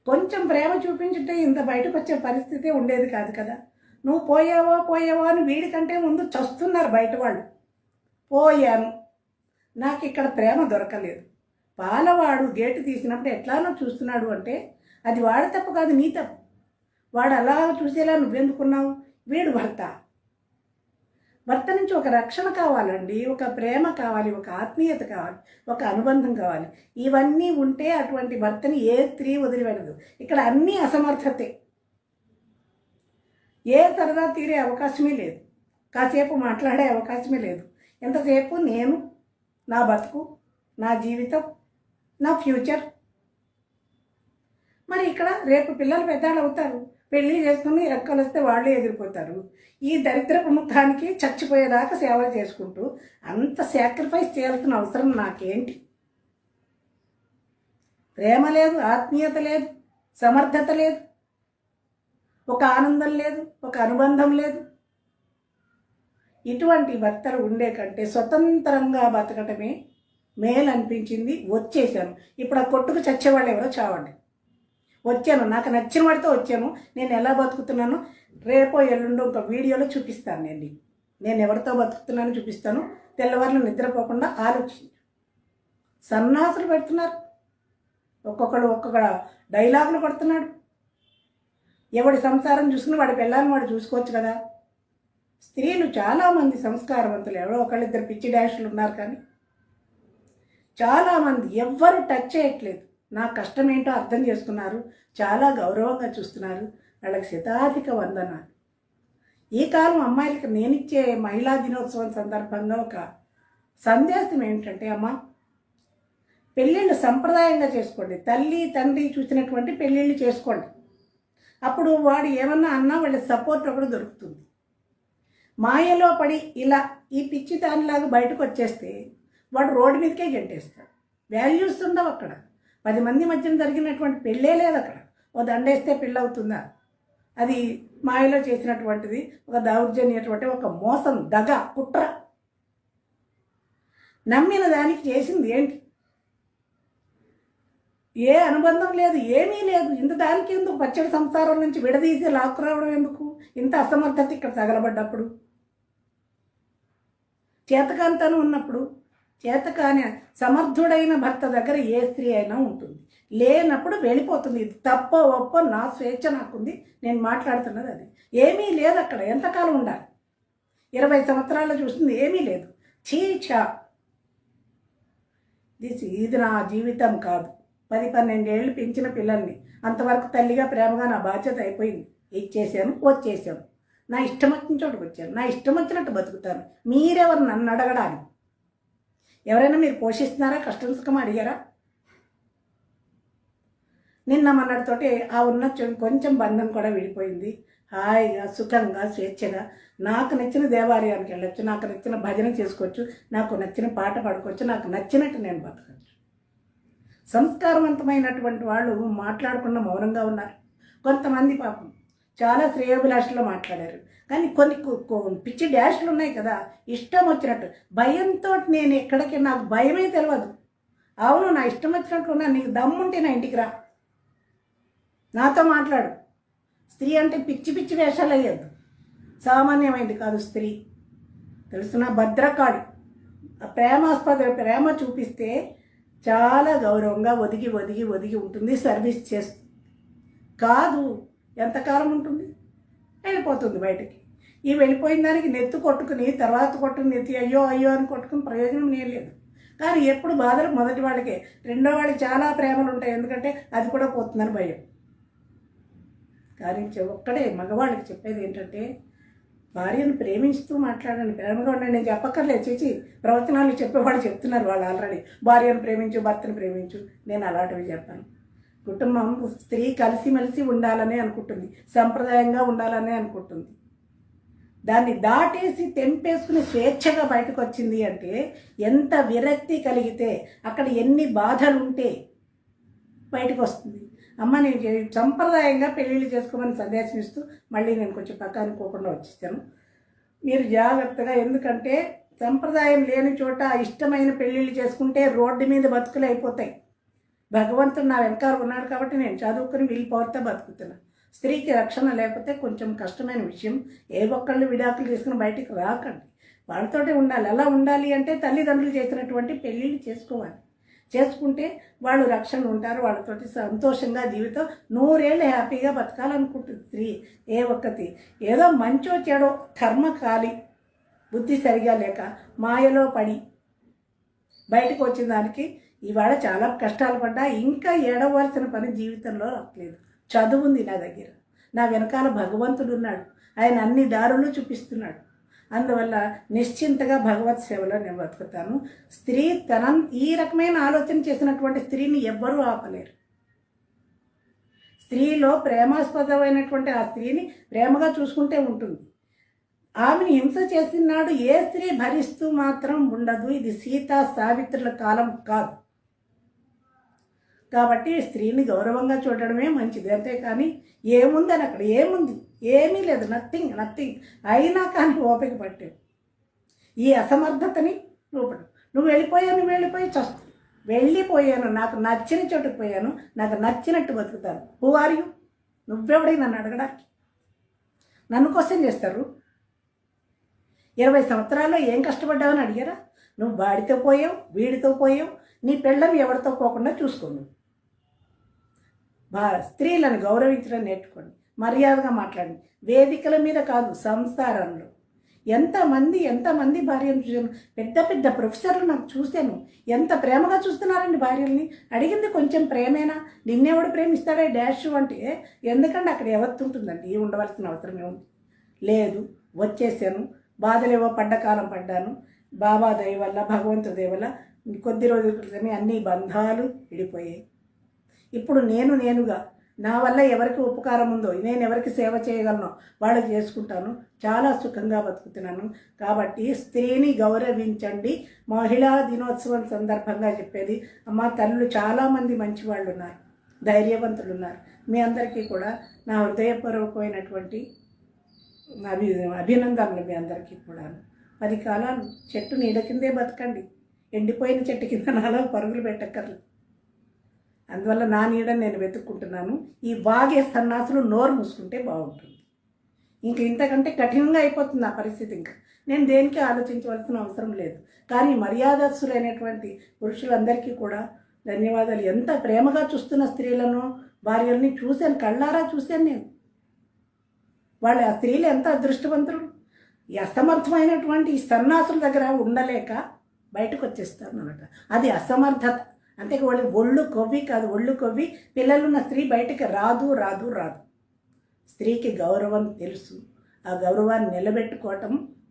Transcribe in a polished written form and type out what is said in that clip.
కొంచెం ప్రేమ చూపించుంటే ఇంత బయటకు వచ్చే పరిస్థితి ఉండేది కాదు కదా. నువ్వు పోయావో పోయావో అని వీడికంటే ముందు చస్తున్నారు బయట వాళ్ళు. పోయాను, నాకు ఇక్కడ ప్రేమ దొరకలేదు. పాలవాడు గేటు తీసినప్పుడు ఎట్లానో చూస్తున్నాడు అంటే అది వాడి తప్పు కాదు, నీ తప్పు. వాడు అలా చూసేలా నువ్వెందుకున్నావు? వీడు భర్త. భర్త నుంచి ఒక రక్షణ కావాలండి, ఒక ప్రేమ కావాలి, ఒక ఆత్మీయత కావాలి, ఒక అనుబంధం కావాలి. ఇవన్నీ ఉంటే అటువంటి భర్తని ఏ స్త్రీ వదిలిపెడదు. ఇక్కడ అన్నీ అసమర్థతే. ఏ సరదా తీరే అవకాశమే లేదు, కాసేపు మాట్లాడే అవకాశమే లేదు. ఎంతసేపు నేను, నా బతుకు, నా జీవితం, నా ఫ్యూచర్. మరి ఇక్కడ రేపు పిల్లలు పెద్దవాళ్ళు అవుతారు, పెళ్లి చేసుకుని రెక్కలు వస్తే వాళ్ళే ఎదిరిపోతారు. ఈ దరిద్రపు ముఖానికి చచ్చిపోయేదాకా సేవ చేసుకుంటూ అంత సాక్రిఫైస్ చేయాల్సిన అవసరం నాకేంటి? ప్రేమ లేదు, ఆత్మీయత లేదు, సమర్థత లేదు, ఒక ఆనందం లేదు, ఒక అనుబంధం లేదు. ఇటువంటి భర్తలు ఉండే కంటే స్వతంత్రంగా బతకటమే మేలు అనిపించింది. వచ్చేసాను. ఇప్పుడు ఆ కొట్టుకు చచ్చేవాళ్ళు ఎవరో చావండి. వచ్చాను, నాకు నచ్చిన వాడితో వచ్చాను. నేను ఎలా బతుకుతున్నానో రేపో ఎల్లుండో ఒక వీడియోలో చూపిస్తాను. నేను ఎవరితో బతుకుతున్నానో చూపిస్తాను. తెల్లవారులు నిద్రపోకుండా ఆలోచించి సన్నాసులు పెడుతున్నారు. ఒక్కొక్క డైలాగులు కొడుతున్నాడు. ఎవడి సంసారం చూసుకుని వాడి పిల్లల్ని వాడు చూసుకోవచ్చు కదా. స్త్రీలు చాలామంది సంస్కారవంతులు, ఎవరో ఒకళ్ళిద్దరు పిచ్చి డాషులు ఉన్నారు, కానీ చాలామంది ఎవ్వరు టచ్ చేయట్లేదు. నా కష్టం ఏంటో అర్థం చేసుకున్నారు, చాలా గౌరవంగా చూస్తున్నారు. వాళ్ళకి శతాధిక వందనాలు. ఈ కాలం అమ్మాయిలకి నేనిచ్చే మహిళా దినోత్సవం సందర్భంగా ఒక సందేశం ఏంటంటే, అమ్మ పెళ్ళిళ్ళు సంప్రదాయంగా చేసుకోండి. తల్లి తండ్రి చూసినటువంటి పెళ్ళిళ్ళు చేసుకోండి. అప్పుడు వాడు ఏమన్నా అన్నా వాళ్ళ సపోర్ట్ ఒకటి దొరుకుతుంది. మాయలో పడి ఇలా ఈ పిచ్చి దానిలాగా బయటకు వచ్చేస్తే వాడు రోడ్డు మీదకే గంటేస్తాడు. వాల్యూస్ ఉండవు అక్కడ. 10 మంది మధ్యన జరిగినటువంటి పెళ్ళే లేదు అక్కడ. ఓ దండేస్తే పెళ్ళి అవుతుందా? అది మాయలో చేసినటువంటిది, ఒక దౌర్జన్యటువంటి ఒక మోసం, దగ, కుట్ర. నమ్మిన దానికి చేసింది ఏంటి? ఏ అనుబంధం లేదు, ఏమీ లేదు. ఇంత దానికి ఎందుకు? పచ్చడి సంసారం నుంచి విడదీసి లాక్కురావడం ఎందుకు? ఇంత అసమర్థత ఇక్కడ తగలబడ్డప్పుడు, చేతకాంతనం ఉన్నప్పుడు, చేతకాని సమర్థుడైన భర్త దగ్గర ఏ స్త్రీ అయినా ఉంటుంది. లేనప్పుడు వెళ్ళిపోతుంది. ఇది తప్ప ఒప్ప నా స్వేచ్ఛ నాకుంది, నేను మాట్లాడుతున్నది అది. ఏమీ లేదు అక్కడ. ఎంతకాలం ఉండాలి? 20 సంవత్సరాల్లో చూస్తుంది, ఏమీ లేదు. చీచా, ఇది నా జీవితం కాదు. 10-12 ఏళ్ళు పెంచిన పిల్లల్ని అంతవరకు తల్లిగా ప్రేమగా నా బాధ్యత అయిపోయింది. ఇచ్చేసాను, వచ్చేసాను. నా ఇష్టం వచ్చిన చోటుకు వచ్చాను, నా ఇష్టం వచ్చినట్టు బతుకుతాను. మీరెవరు నన్ను అడగడానికి? ఎవరైనా మీరు పోషిస్తున్నారా? కష్టం సుఖం అడిగారా? నిన్న మొన్నటితోటి ఆ ఉన్న కొంచెం బంధం కూడా విడిపోయింది. హాయిగా సుఖంగా స్వేచ్ఛగా నాకు నచ్చిన దేవాలయానికి వెళ్ళొచ్చు, నాకు నచ్చిన భజన చేసుకోవచ్చు, నాకు నచ్చిన పాట పాడుకోవచ్చు, నాకు నచ్చినట్టు నేను బతకచ్చు. సంస్కారవంతమైనటువంటి వాళ్ళు మాట్లాడకుండా మౌనంగా ఉన్నారు. కొంతమంది పాపం చాలా శ్రేయోభిలాషలో మాట్లాడారు. కానీ కొన్ని పిచ్చి డాష్లు ఉన్నాయి కదా, ఇష్టం వచ్చినట్టు. భయంతో నేను ఎక్కడికి, నాకు భయమే తెలియదు. అవును, నా ఇష్టం వచ్చినట్టు ఉన్నా. నీకు దమ్ముంటే నా ఇంటికి రా, నాతో మాట్లాడు. స్త్రీ అంటే పిచ్చి పిచ్చి వేషాలు అయ్యద్దు. సామాన్యమైంది కాదు స్త్రీ, తెలుసునా? భద్రకాళి. ప్రేమ చూపిస్తే చాలా గౌరవంగా ఒదిగి ఒదిగి ఒదిగి ఉంటుంది. సర్వీస్ చేస్తుంది కాదు. ఎంతకాలం ఉంటుంది? వెళ్ళిపోతుంది బయటికి. ఈ వెళ్ళిపోయిన దానికి నెత్తి కొట్టుకుని తర్వాత కొట్టుకుని నెత్తి అయ్యో అయ్యో అని కొట్టుకుని ప్రయోజనం నేను లేదు. కానీ ఎప్పుడు బాధలు మొదటి వాడికే, రెండో వాడికి చాలా ప్రేమలు ఉంటాయి. ఎందుకంటే అది కూడా పోతుందని భయం. కానీ ఒక్కడే మగవాళ్ళకి చెప్పేది ఏంటంటే, భార్యను ప్రేమిస్తూ మాట్లాడండి, ప్రేమగా ఉండండి. నేను చెప్పక్కర్లేదు, చేసి ప్రవచనాలు చెప్పేవాళ్ళు చెప్తున్నారు వాళ్ళు ఆల్రెడీ. భార్యను ప్రేమించు, భర్తను ప్రేమించు. నేను అలాంటివి చెప్పాను. కుటుంబం స్త్రీ కలిసిమెలిసి ఉండాలనే అనుకుంటుంది, సంప్రదాయంగా ఉండాలనే అనుకుంటుంది. దాన్ని దాటేసి తెంపేసుకుని స్వేచ్ఛగా బయటకు వచ్చింది అంటే ఎంత విరక్తి కలిగితే, అక్కడ ఎన్ని బాధలు ఉంటే బయటకు వస్తుంది. అమ్మ నేను సంప్రదాయంగా పెళ్ళిళ్ళు చేసుకోమని సందేశం ఇస్తూ మళ్ళీ నేను కొంచెం పక్క అనుకోకుండా వచ్చేసాను. మీరు జాగ్రత్తగా, ఎందుకంటే సంప్రదాయం లేని చోట ఇష్టమైన పెళ్ళిళ్ళు చేసుకుంటే రోడ్డు మీద బతుకులు అయిపోతాయి. భగవంతుడు నా వెనకాల ఉన్నాడు కాబట్టి నేను చదువుకుని వీళ్ళ పవర్తో బతుకుతున్నా. స్త్రీకి రక్షణ లేకపోతే కొంచెం కష్టమైన విషయం. ఏ ఒక్కళ్ళు విడాకులు తీసుకుని బయటికి రాకండి, వాళ్ళతోటే ఉండాలి. ఎలా ఉండాలి అంటే తల్లిదండ్రులు చేసినటువంటి పెళ్ళిళ్ళు చేసుకోవాలి. చేసుకుంటే వాళ్ళు రక్షణ ఉంటారు, వాళ్ళతోటి సంతోషంగా జీవితం 100 ఏళ్ళు హ్యాపీగా బతకాలనుకుంటుంది స్త్రీ. ఏ ఒక్కటి ఏదో మంచో చెడో కర్మ కాలి బుద్ధి సరిగా లేక మాయలో పడి బయటకు వచ్చిన దానికి ఇవాళ చాలా కష్టాలు పడ్డా ఇంకా ఏడవలసిన పని జీవితంలో రావట్లేదు. చదువు ఉంది నా దగ్గర, నా వెనకాల భగవంతుడు ఉన్నాడు, ఆయన అన్ని దారులు చూపిస్తున్నాడు. అందువల్ల నిశ్చింతగా భగవత్ సేవలో నేను బతుకుతాను. స్త్రీ ఈ రకమైన ఆలోచన చేసినటువంటి స్త్రీని ఎవ్వరూ ఆపలేరు. స్త్రీలో ప్రేమాస్పదమైనటువంటి ఆ స్త్రీని ప్రేమగా చూసుకుంటే ఉంటుంది. ఆమెను హింస చేసినాడు ఏ స్త్రీ భరిస్తూ మాత్రం ఉండదు. ఇది సీతా సావిత్రుల కాలం కాదు. కాబట్టి స్త్రీని గౌరవంగా చూడడమే మంచిది. అంతేకాని ఏముందని అక్కడ ఏముంది, ఏమీ లేదు, నథింగ్. అయినా కానీ ఓపిక పట్టావు. ఈ అసమర్థతని నువ్వు వెళ్ళిపోయి చస్తు. వెళ్ళిపోయాను, నాకు నచ్చిన చోటుకు పోయాను, నాకు నచ్చినట్టు బతుకుతాను. Who are you? నువ్వెవడై నన్ను అడగడానికి? నన్ను క్వశ్చన్ చేస్తారు. 20 సంవత్సరాల్లో ఏం కష్టపడ్డావని అడిగారా? నువ్వు వాడితో పోయావు, వీడితో పోయావు, నీ పెళ్ళని ఎవరితో పోకుండా చూసుకోండి. స్త్రీలను గౌరవించడం నేర్చుకోండి, మర్యాదగా మాట్లాడండి. వేదికల మీద కాదు, సంసారంలో. ఎంతమంది భార్యను చూశాను. పెద్ద ప్రొఫెసర్లు నాకు చూశాను. ఎంత ప్రేమగా చూస్తున్నారండి భార్యల్ని. అడిగింది కొంచెం ప్రేమేనా? నిన్నెవడు ప్రేమిస్తాడే డాష్ అంటే ఎందుకంటే అక్కడ ఎవత్తు ఉంటుందండి. ఉండవలసిన అవసరమే ఉంది. లేదు, వచ్చేసాను. బాధలేవో పడ్డకాలం పడ్డాను. బాబా దయ వల్ల, భగవంతుడి దయ వల్ల కొద్ది రోజుల క్రితమే అన్ని బంధాలు విడిపోయాయి. ఇప్పుడు నేనుగా నా వల్ల ఎవరికి ఉపకారం ఉందో, నేను ఎవరికి సేవ చేయగలనో వాళ్ళకి చేసుకుంటాను. చాలా సుఖంగా బతుకుతున్నాను. కాబట్టి స్త్రీని గౌరవించండి. మహిళా దినోత్సవం సందర్భంగా చెప్పేది, అమ్మ తల్లులు చాలామంది మంచి వాళ్ళు ఉన్నారు, ధైర్యవంతులు ఉన్నారు. మీ అందరికీ కూడా నా హృదయపూర్వకమైనటువంటి అభినందనలు. మీ అందరికీ కూడా 10 కాలాలు చెట్టు నీడ కిందే బతకండి. ఎండిపోయిన చెట్టు కింద నాలో పరుగులు పెట్టక్కర్లేదు. అందువల్ల నా నీడని నేను వెతుక్కుంటున్నాను. ఈ వాగే సన్నాసులు నోరు మూసుకుంటే బాగుంటుంది. ఇంతకంటే కఠినంగా అయిపోతుంది ఆ పరిస్థితి. నేను దేనికి ఆలోచించవలసిన అవసరం లేదు. కానీ మర్యాదస్తులైనటువంటి పురుషులందరికీ కూడా ధన్యవాదాలు. ఎంత ప్రేమగా చూస్తున్న స్త్రీలను, భార్యల్ని చూశాను, కళ్ళారా చూశాను నేను. వాళ్ళు ఆ స్త్రీలు ఎంత అదృష్టవంతులు. ఈ అసమర్థమైనటువంటి ఈ సన్నాసుల దగ్గర ఉండలేక బయటకు వచ్చేస్తారు అన్నమాట. అది అసమర్థత. అంతే వాళ్ళు ఒళ్ళు కొవ్వి కాదు, ఒళ్ళు కొవ్వి పిల్లలున్న స్త్రీ బయటికి రాదు. స్త్రీకి గౌరవం తెలుసు. ఆ గౌరవాన్ని నిలబెట్టుకోవటం